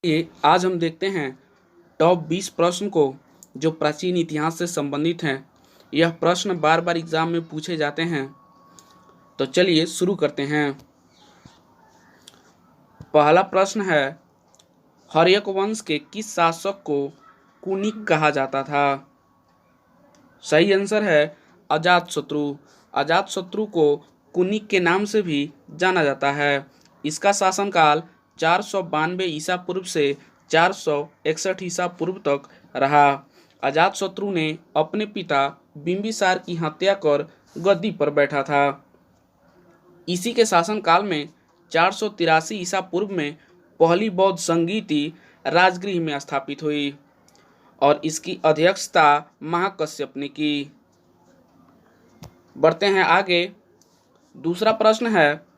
ये आज हम देखते हैं टॉप 20 प्रश्न को जो प्राचीन इतिहास से संबंधित हैं। यह प्रश्न बार बार एग्जाम में पूछे जाते हैं। तो चलिए शुरू करते हैं। पहला प्रश्न है, हर्यक वंश के किस शासक को कुनिक कहा जाता था? सही आंसर है अजातशत्रु। अजातशत्रु को कुनिक के नाम से भी जाना जाता है। इसका शासनकाल 492 ईसा पूर्व से 461 ईसा पूर्व तक रहा। अजातशत्रु ने अपने पिता बिंबिसार की हत्या कर गद्दी पर बैठा था। इसी के शासनकाल में 483 ईसा पूर्व में पहली बौद्ध संगीति राजगृह में स्थापित हुई और इसकी अध्यक्षता महाकश्यप ने की। बढ़ते हैं आगे। दूसरा प्रश्न है,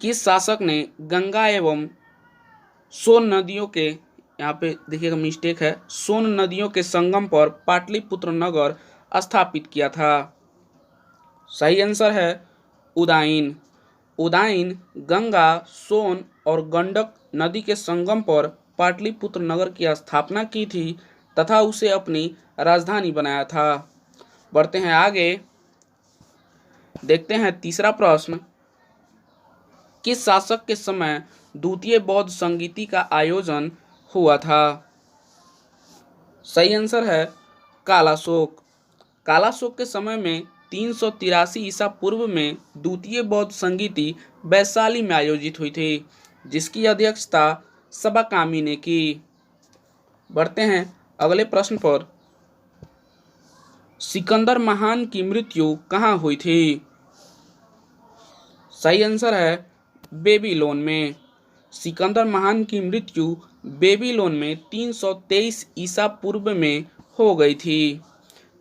किस शासक ने गंगा एवं सोन नदियों के, यहाँ पे देखिएगा मिस्टेक है, सोन नदियों के संगम पर पाटलिपुत्र नगर स्थापित किया था? सही आंसर है उदाइन। उदाइन गंगा, सोन और गंडक नदी के संगम पर पाटलिपुत्र नगर की स्थापना की थी तथा उसे अपनी राजधानी बनाया था। बढ़ते हैं आगे। देखते हैं तीसरा प्रश्न, किस शासक के समय द्वितीय बौद्ध संगीति का आयोजन हुआ था? सही आंसर है कालाशोक। कालाशोक के समय में 383 ईसा पूर्व में द्वितीय बौद्ध संगीति वैशाली में आयोजित हुई थी, जिसकी अध्यक्षता सबाकामी ने की। बढ़ते हैं अगले प्रश्न पर। सिकंदर महान की मृत्यु कहाँ हुई थी? सही आंसर है बेबीलोन में। सिकंदर महान की मृत्यु बेबीलोन में 323 ईसा पूर्व में हो गई थी।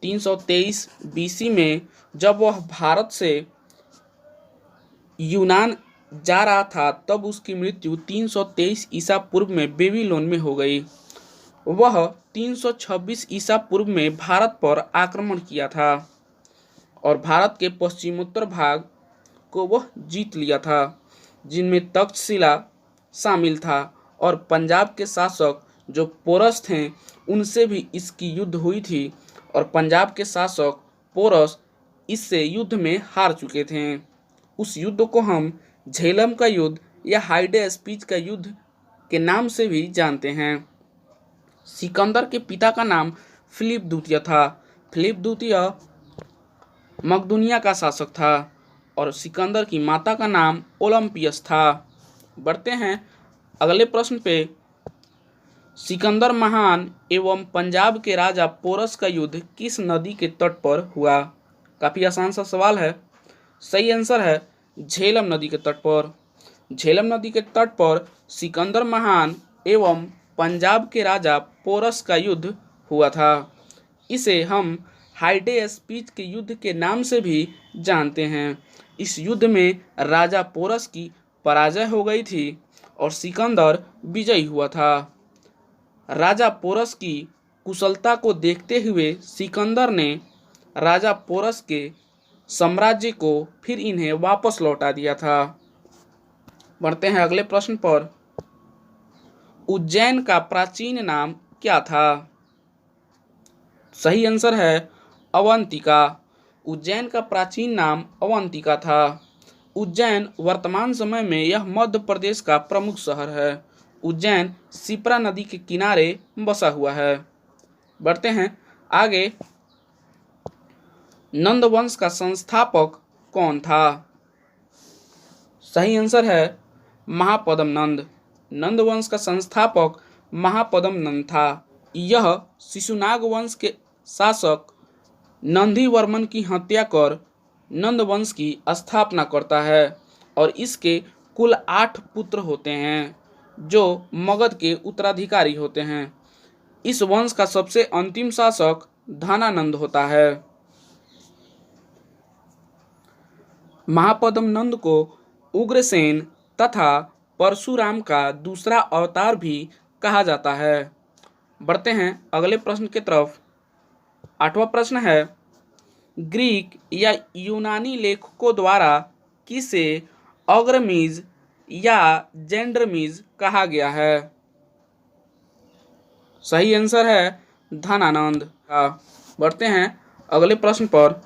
323 बीसी में जब वह भारत से यूनान जा रहा था तब उसकी मृत्यु 323 ईसा पूर्व में बेबीलोन में हो गई। वह 326 ईसा पूर्व में भारत पर आक्रमण किया था और भारत के पश्चिमोत्तर भाग को वह जीत लिया था, जिनमें तक्षशिला शामिल था और पंजाब के शासक जो पोरस थे उनसे भी इसकी युद्ध हुई थी और पंजाब के शासक पोरस इससे युद्ध में हार चुके थे। उस युद्ध को हम झेलम का युद्ध या हाइडे स्पीच का युद्ध के नाम से भी जानते हैं। सिकंदर के पिता का नाम फिलिप द्वितीय था। फिलिप द्वितीय मकदूनिया का शासक था और सिकंदर की माता का नाम ओलंपियस था। बढ़ते हैं अगले प्रश्न पे। सिकंदर महान एवं पंजाब के राजा पोरस का युद्ध किस नदी के तट पर हुआ? काफ़ी आसान सा सवाल है। सही आंसर है झेलम नदी के तट पर। झेलम नदी के तट पर सिकंदर महान एवं पंजाब के राजा पोरस का युद्ध हुआ था। इसे हम हाइडे स्पीच के युद्ध के नाम से भी जानते हैं। इस युद्ध में राजा पोरस की पराजय हो गई थी और सिकंदर विजयी हुआ था। राजा पोरस की कुशलता को देखते हुए सिकंदर ने राजा पोरस के साम्राज्य को फिर इन्हें वापस लौटा दिया था। बढ़ते हैं अगले प्रश्न पर। उज्जैन का प्राचीन नाम क्या था? सही आंसर है अवंतिका। उज्जैन का प्राचीन नाम अवंतिका था। उज्जैन वर्तमान समय में यह मध्य प्रदेश का प्रमुख शहर है। उज्जैन शिप्रा नदी के किनारे बसा हुआ है। बढ़ते हैं आगे। नंद वंश का संस्थापक कौन था? सही आंसर है महापद्म नंद। नंद वंश का संस्थापक महापद्म नंद था। यह शिशुनाग वंश के शासक नंदीवर्मन की हत्या कर नंद वंश की स्थापना करता है और इसके कुल 8 पुत्र होते हैं जो मगध के उत्तराधिकारी होते हैं। इस वंश का सबसे अंतिम शासक धनानंद होता है। महापद्म नंद को उग्रसेन तथा परशुराम का दूसरा अवतार भी कहा जाता है। बढ़ते हैं अगले प्रश्न की तरफ। 8वां प्रश्न है, ग्रीक या यूनानी लेखकों द्वारा किसे अग्रमीज या जेंड्रमीज कहा गया है? सही आंसर है धनानंद। बढ़ते हैं अगले प्रश्न पर।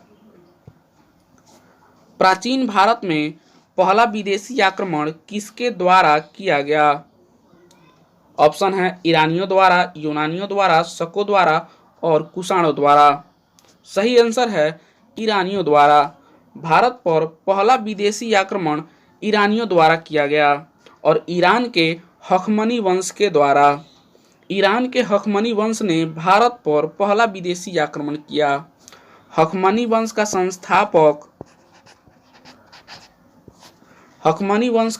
प्राचीन भारत में पहला विदेशी आक्रमण किसके द्वारा किया गया? ऑप्शन है ईरानियों द्वारा, यूनानियों द्वारा, शकों द्वारा और कुषाणों द्वारा। सही आंसर है ईरानियों द्वारा। भारत पर पहला विदेशी आक्रमण ईरानियों द्वारा किया गया और ईरान के हखमनी वंश के द्वारा। ईरान के हखमनी वंश ने भारत पर पहला विदेशी आक्रमण किया। हखमनी वंश का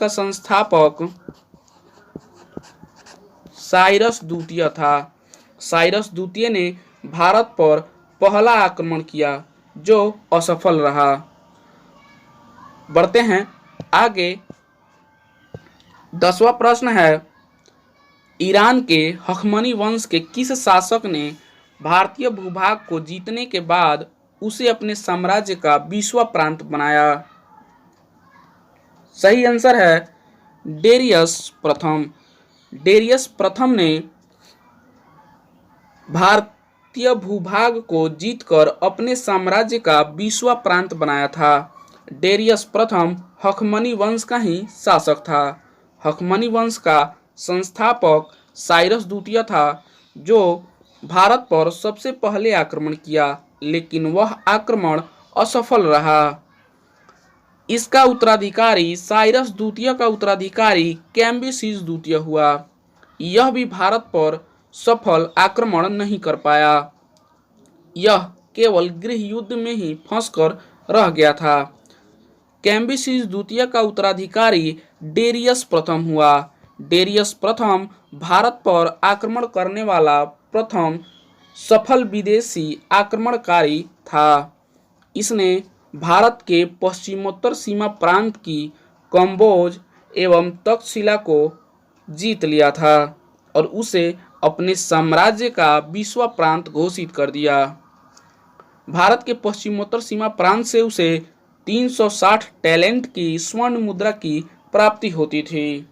संस्थापक साइरस द्वितीय था। साइरस द्वितीय ने भारत पर पहला आक्रमण किया जो असफल रहा। बढ़ते हैं आगे। 10वां प्रश्न है, ईरान के हखमनी वंश के किस शासक ने भारतीय भूभाग को जीतने के बाद उसे अपने साम्राज्य का 20वां प्रांत बनाया? सही आंसर है डेरियस प्रथम। डेरियस प्रथम ने भारतीय भूभाग को जीतकर अपने साम्राज्य का 20वां प्रांत बनाया था। डेरियस प्रथम हखमनी वंश का ही शासक था। हखमनी वंश का संस्थापक साइरस द्वितीय था जो भारत पर सबसे पहले आक्रमण किया, लेकिन वह आक्रमण असफल रहा। इसका उत्तराधिकारी साइरस द्वितीय का उत्तराधिकारी कैम्बिसीज द्वितीय हुआ। यह भी भारत पर सफल आक्रमण नहीं कर पाया। यह केवल गृह युद्ध में ही फंसकर रह गया था। कैम्बिसीज द्वितीय का उत्तराधिकारी डेरियस प्रथम हुआ। डेरियस प्रथम भारत पर आक्रमण करने वाला प्रथम सफल विदेशी आक्रमणकारी था। इसने भारत के पश्चिमोत्तर सीमा प्रांत की कंबोज एवं तक्षशिला को जीत लिया था और उसे अपने साम्राज्य का 20वां प्रांत घोषित कर दिया। भारत के पश्चिमोत्तर सीमा प्रांत से उसे 360 टैलेंट की स्वर्ण मुद्रा की प्राप्ति होती थी,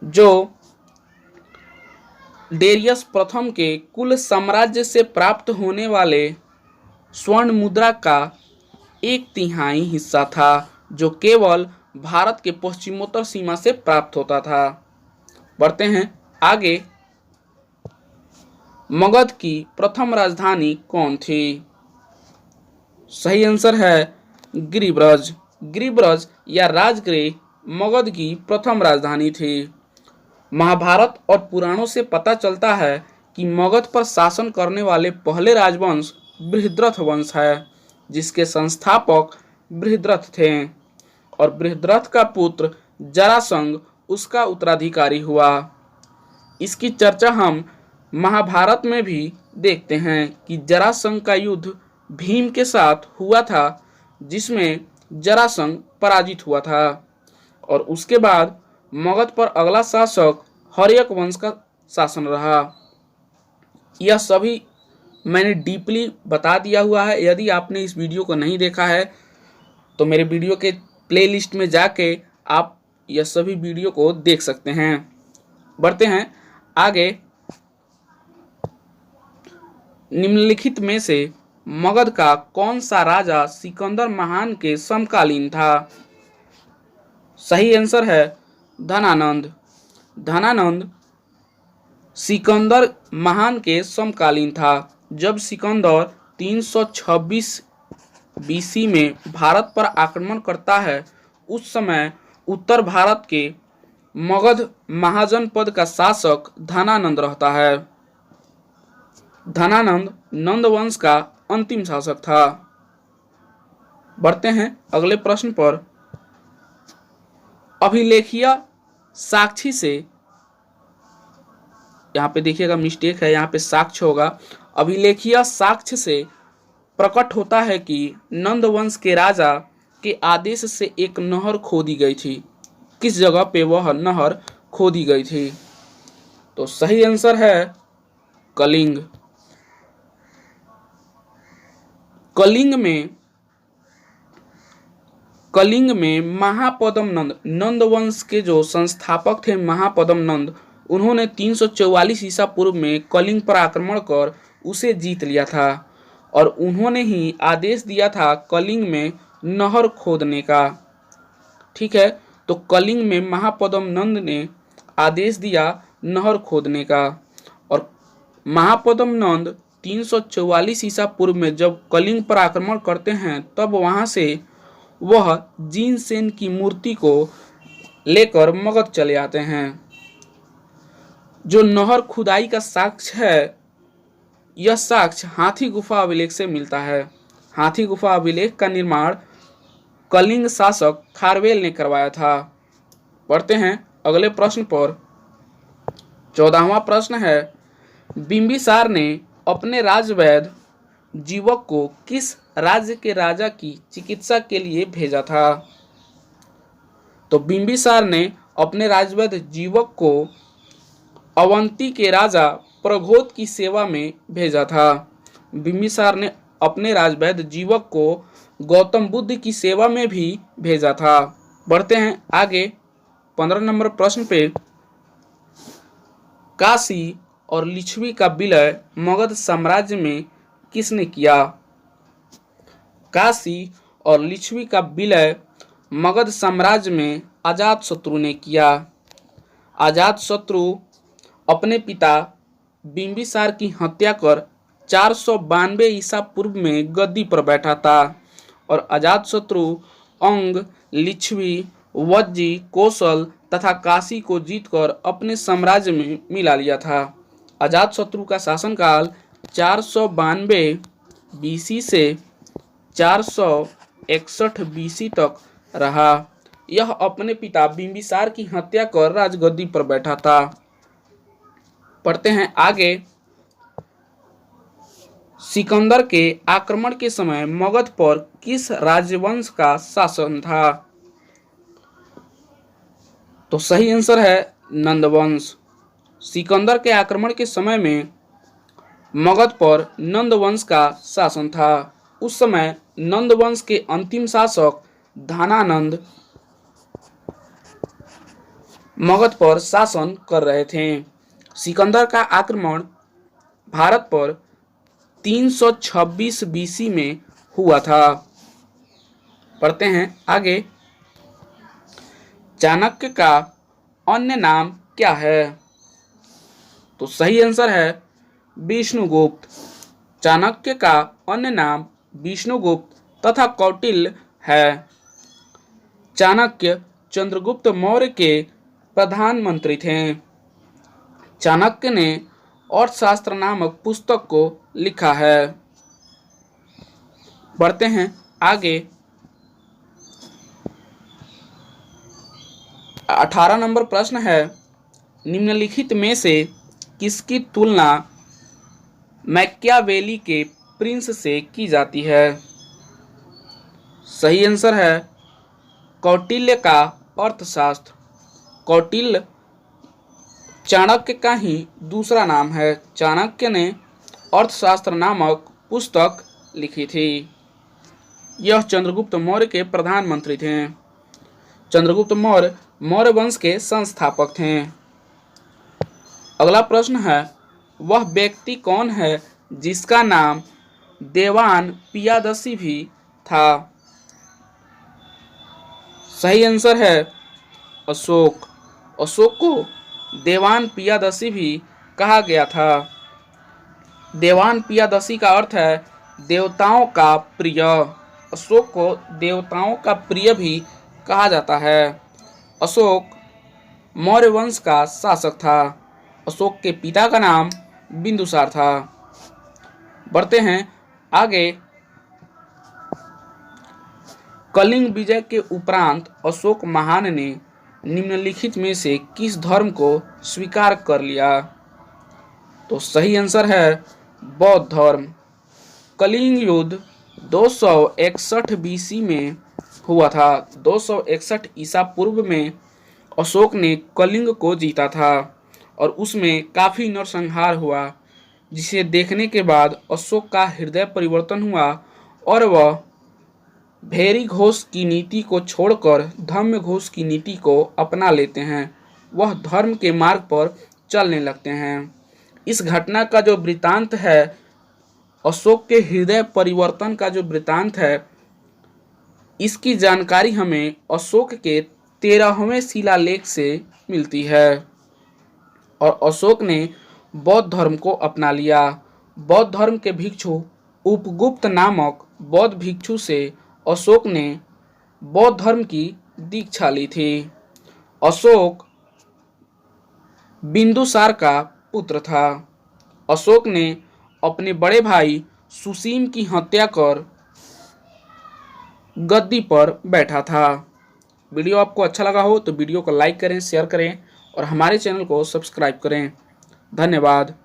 जो डेरियस प्रथम के कुल साम्राज्य से प्राप्त होने वाले स्वर्ण मुद्रा का 1/3 हिस्सा था, जो केवल भारत के पश्चिमोत्तर सीमा से प्राप्त होता था। बढ़ते हैं आगे। मगध की प्रथम राजधानी कौन थी? सही आंसर है गिरिब्रज। गिरिब्रज या राजगृह मगध की प्रथम राजधानी थी। महाभारत और पुराणों से पता चलता है कि मगध पर शासन करने वाले पहले राजवंश बृहद्रथ वंश है, जिसके संस्थापक बृहद्रथ थे और बृहद्रथ का पुत्र जरासंध उसका उत्तराधिकारी हुआ। इसकी चर्चा हम महाभारत में भी देखते हैं कि जरासंध का युद्ध भीम के साथ हुआ था, जिसमें जरासंध पराजित हुआ था और उसके बाद मगध पर अगला शासक हर्यक वंश का शासन रहा। यह सभी मैंने डीपली बता दिया हुआ है। यदि आपने इस वीडियो को नहीं देखा है तो मेरे वीडियो के प्लेलिस्ट में जाके आप यह सभी वीडियो को देख सकते हैं। बढ़ते हैं आगे। निम्नलिखित में से मगध का कौन सा राजा सिकंदर महान के समकालीन था? सही आंसर है धनानंद। धनानंद सिकंदर महान के समकालीन था। जब सिकंदर 326 बीसी में भारत पर आक्रमण करता है, उस समय उत्तर भारत के मगध महाजनपद का शासक धनानंद रहता है। धनानंद नंद वंश का अंतिम शासक था। बढ़ते हैं अगले प्रश्न पर। अभिलेखीय साक्ष्य से, यहाँ पे देखिएगा मिस्टेक है, यहाँ पे साक्ष्य होगा। अभिलेखीय साक्ष्य से प्रकट होता है कि नंद वंश के राजा के आदेश से एक नहर खोदी गई थी। किस जगह पे वह नहर खोदी गई थी? तो सही आंसर है कलिंग। कलिंग में महापद्म नंद, नंद वंश के जो संस्थापक थे महापद्म नंद, उन्होंने 344 ईसा पूर्व में कलिंग पर आक्रमण कर उसे जीत लिया था और उन्होंने ही आदेश दिया था कलिंग में नहर खोदने का। ठीक है, तो कलिंग में महापद्म नंद ने आदेश दिया नहर खोदने का और महापद्म नंद 344 ईसा पूर्व में जब कलिंग पर आक्रमण करते हैं तब वहां से वह जिनसेन की मूर्ति को लेकर मगध चले आते हैं। जो नहर खुदाई का साक्ष्य है, यह साक्ष्य हाथी गुफा अभिलेख से मिलता है। हाथी गुफा अभिलेख का निर्माण कलिंग शासक खारवेल ने करवाया था। पढ़ते हैं अगले प्रश्न पर। 14वां प्रश्न है, बिंबिसार ने अपने राजवैद्य जीवक को किस राज्य के राजा की चिकित्सा के लिए भेजा था? तो बिंबिसार ने अपने राजवैद्य जीवक को अवंती के राजा प्रघोत की सेवा में भेजा था। बिंबिसार ने अपने राजवैद्य जीवक को गौतम बुद्ध की सेवा में भी भेजा था। बढ़ते हैं आगे 15 नंबर प्रश्न पे। काशी और लिच्छवी का विलय मगध साम्राज्य में किसने किया? काशी और लिच्छवी का विलय मगध साम्राज्य में अजातशत्रु ने किया। अजातशत्रु अपने पिता बिंबिसार की हत्या कर 492 ईसा पूर्व में गद्दी पर बैठा था और अजातशत्रु अंग, लिच्छवी, वज्जी, कौशल तथा काशी को जीतकर अपने साम्राज्य में मिला लिया था। अजातशत्रु का शासनकाल 492 बीसी से 461 बीसी तक रहा। यह अपने पिता बिंबिसार की हत्या कर राजगद्दी पर बैठा था। पढ़ते हैं आगे। सिकंदर के आक्रमण के समय मगध पर किस राजवंश का शासन था? तो सही आंसर है नंदवंश। सिकंदर के आक्रमण के समय में मगध पर नंदवंश का शासन था। उस समय नंदवंश के अंतिम शासक धनानंद मगध पर शासन कर रहे थे। सिकंदर का आक्रमण भारत पर 326 बीसी में हुआ था। पढ़ते हैं आगे। चाणक्य का अन्य नाम क्या है? तो सही आंसर है विष्णुगुप्त। चाणक्य का अन्य नाम विष्णुगुप्त तथा कौटिल्य है। चाणक्य चंद्रगुप्त मौर्य के प्रधानमंत्री थे। चाणक्य ने अर्थशास्त्र नामक पुस्तक को लिखा है। बढ़ते हैं आगे। 18 नंबर प्रश्न है, निम्नलिखित में से किसकी तुलना मैकियावेली के प्रिंस से की जाती है? सही आंसर है कौटिल्य का अर्थशास्त्र। कौटिल्य चाणक्य का ही दूसरा नाम है। चाणक्य ने अर्थशास्त्र नामक पुस्तक लिखी थी। यह चंद्रगुप्त मौर्य के प्रधानमंत्री थे। चंद्रगुप्त मौर्य मौर्य वंश के संस्थापक थे। अगला प्रश्न है, वह व्यक्ति कौन है जिसका नाम देवान पियादसी भी था? सही आंसर है अशोक। अशोक को देवान पियादसी भी कहा गया था। देवान पियादसी का अर्थ है देवताओं का प्रिय। अशोक को देवताओं का प्रिय भी कहा जाता है। अशोक मौर्य वंश का शासक था। अशोक के पिता का नाम बिंदुसार था। बढ़ते हैं आगे। कलिंग विजय के उपरांत अशोक महान ने निम्नलिखित में से किस धर्म को स्वीकार कर लिया? तो सही आंसर है बौद्ध धर्म। कलिंग युद्ध 261 बीसी में हुआ था। 261 ईसा पूर्व में अशोक ने कलिंग को जीता था और उसमें काफी नरसंहार हुआ, जिसे देखने के बाद अशोक का हृदय परिवर्तन हुआ और वह भैरी घोष की नीति को छोड़कर धम्म घोष की नीति को अपना लेते हैं। वह धर्म के मार्ग पर चलने लगते हैं। इस घटना का जो वृतांत है, अशोक के हृदय परिवर्तन का जो वृतांत है, इसकी जानकारी हमें अशोक के 13वें शिलालेख से मिलती है। और अशोक ने बौद्ध धर्म को अपना लिया। बौद्ध धर्म के भिक्षु उपगुप्त नामक बौद्ध भिक्षु से अशोक ने बौद्ध धर्म की दीक्षा ली थी। अशोक बिंदुसार का पुत्र था। अशोक ने अपने बड़े भाई सुसीम की हत्या कर गद्दी पर बैठा था। वीडियो आपको अच्छा लगा हो तो वीडियो को लाइक करें, शेयर करें और हमारे चैनल को सब्सक्राइब करें। धन्यवाद।